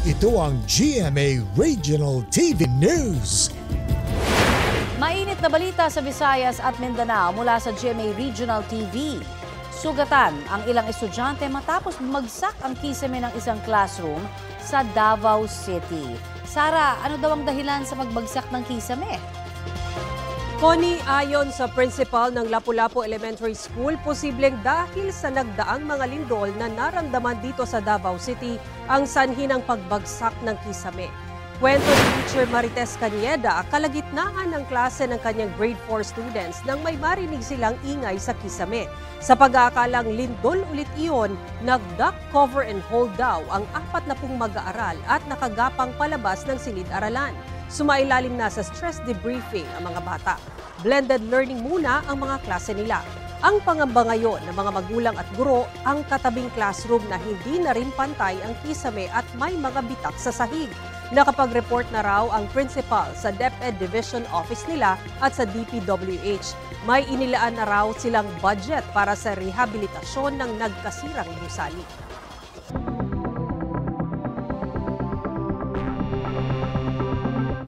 Ito ang GMA Regional TV News. Mainit na balita sa Visayas at Mindanao mula sa GMA Regional TV. Sugatan ang ilang estudyante matapos bumagsak ang kisame ng isang classroom sa Davao City. Sara, ano daw ang dahilan sa pagbagsak ng kisame? Connie, ayon sa principal ng Lapu-Lapu Elementary School, posibleng dahil sa nagdaang mga lindol na naramdaman dito sa Davao City ang sanhi ng pagbagsak ng kisame. Kwento ni Teacher Marites Cañeda, kalagitnaan ng klase ng kanyang grade 4 students nang may marinig silang ingay sa kisame. Sa pag-aakalang lindol ulit iyon, nag-duck cover and hold daw ang 40 mag-aaral at nakagapang palabas ng silid-aralan. Sumailalim na sa stress debriefing ang mga bata. Blended learning muna ang mga klase nila. Ang pangamba ngayon ng mga magulang at guro ang katabing classroom na hindi na rin pantay ang kisame at may mga bitak sa sahig. Nakapag-report na raw ang principal sa DepEd Division Office nila at sa DPWH. May inilaan na raw silang budget para sa rehabilitasyon ng nagkasirang gusali.